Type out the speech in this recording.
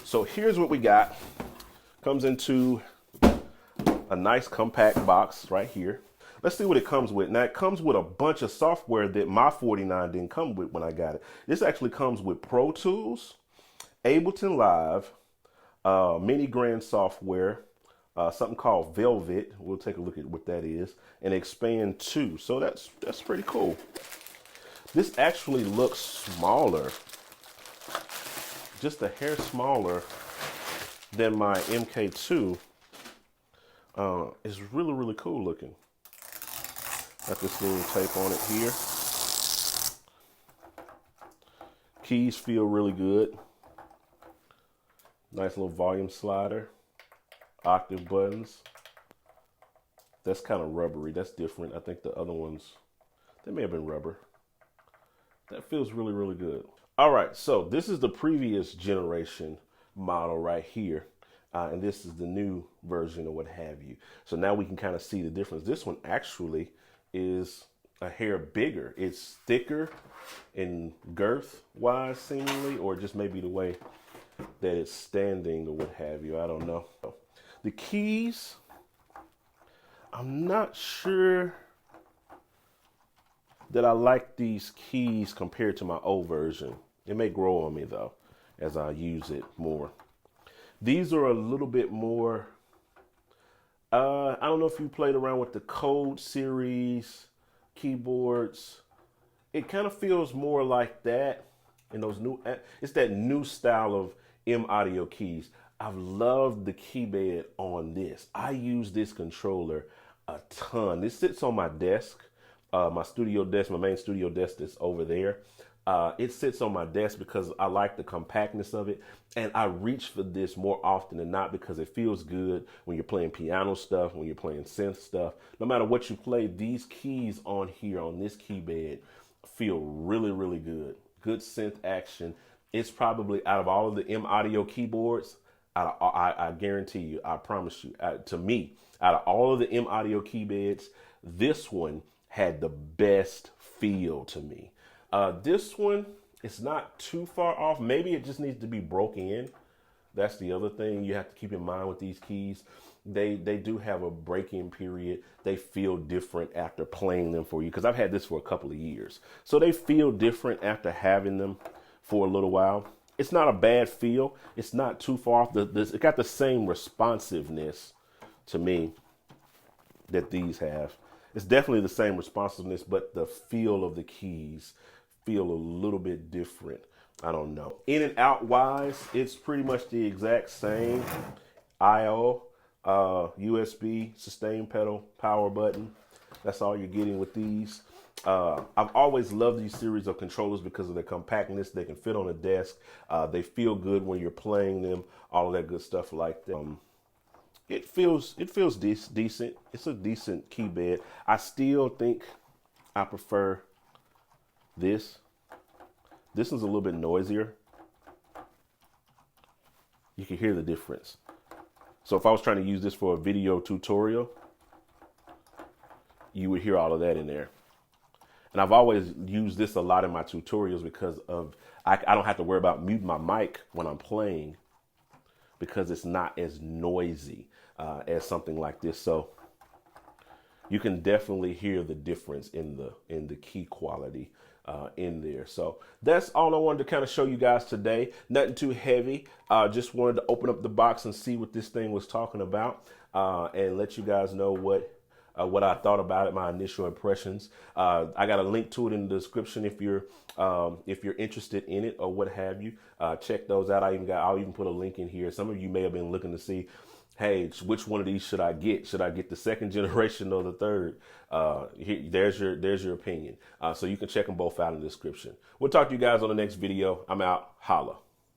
So here's what we got. Comes into a nice compact box right here. Let's see what it comes with. Now, it comes with a bunch of software that my 49 didn't come with when I got it. This actually comes with Pro Tools, Ableton Live, Mini Grand software, something called Velvet. We'll take a look at what that is, and Expand 2. So that's pretty cool. This actually looks smaller, just a hair smaller than my MK2. It's really, really cool looking. Got this little tape on it here. Keys feel really good. Nice little volume slider. Octave buttons. That's kind of rubbery. That's different. I think the other ones, they may have been rubber. That feels really, really good. All right, so this is the previous generation model right here. And this is the new version or what have you. So now we can kind of see the difference. This one actually is a hair bigger. It's thicker in girth wise seemingly, or just maybe the way that it's standing or what have you. I don't know. The keys, I'm not sure that I like these keys compared to my old version. It may grow on me though as I use it more. These are a little bit more, I don't know if you played around with the Code series keyboards. It kind of feels more like that in those new, it's that new style of M-Audio keys. I've loved the key bed on this. I use this controller a ton. This sits on my desk, my studio desk, my main studio desk that's over there. It sits on my desk because I like the compactness of it, and I reach for this more often than not because it feels good when you're playing piano stuff, when you're playing synth stuff. No matter what you play, these keys on here on this key bed feel really, really good. Good synth action. It's probably, out of all of the M-Audio keyboards, I guarantee you, I promise you, to me, out of all of the M-Audio keybeds, this one had the best feel to me. This one, it's not too far off. Maybe it just needs to be broken in. That's the other thing you have to keep in mind with these keys. They do have a break-in period. They feel different after playing them for you, because I've had this for a couple of years. So they feel different after having them for a little while. It's not a bad feel. It's not too far off. It got the same responsiveness to me that these have. It's definitely the same responsiveness, but the feel of the keys feel a little bit different. I don't know. In and out wise, it's pretty much the exact same. I/O, USB, sustain pedal, power button. That's all you're getting with these. I've always loved these series of controllers because of their compactness. They can fit on a desk. They feel good when you're playing them. All of that good stuff like that. It feels decent. It's a decent key bed. I still think I prefer this. This is a little bit noisier. You can hear the difference. So if I was trying to use this for a video tutorial, you would hear all of that in there. And I've always used this a lot in my tutorials because of I don't have to worry about muting my mic when I'm playing, because it's not as noisy as something like this. So you can definitely hear the difference in the key quality in there. So that's all I wanted to kind of show you guys today. Nothing too heavy. Just wanted to open up the box and see what this thing was talking about, and let you guys know what I thought about it, my initial impressions. I got a link to it in the description if you're interested in it or what have you. Check those out. I'll even put a link in here. Some of you may have been looking to see, hey, which one of these should I get? Should I get the second generation or the third? There's your opinion. So you can check them both out in the description. We'll talk to you guys on the next video. I'm out. Holla.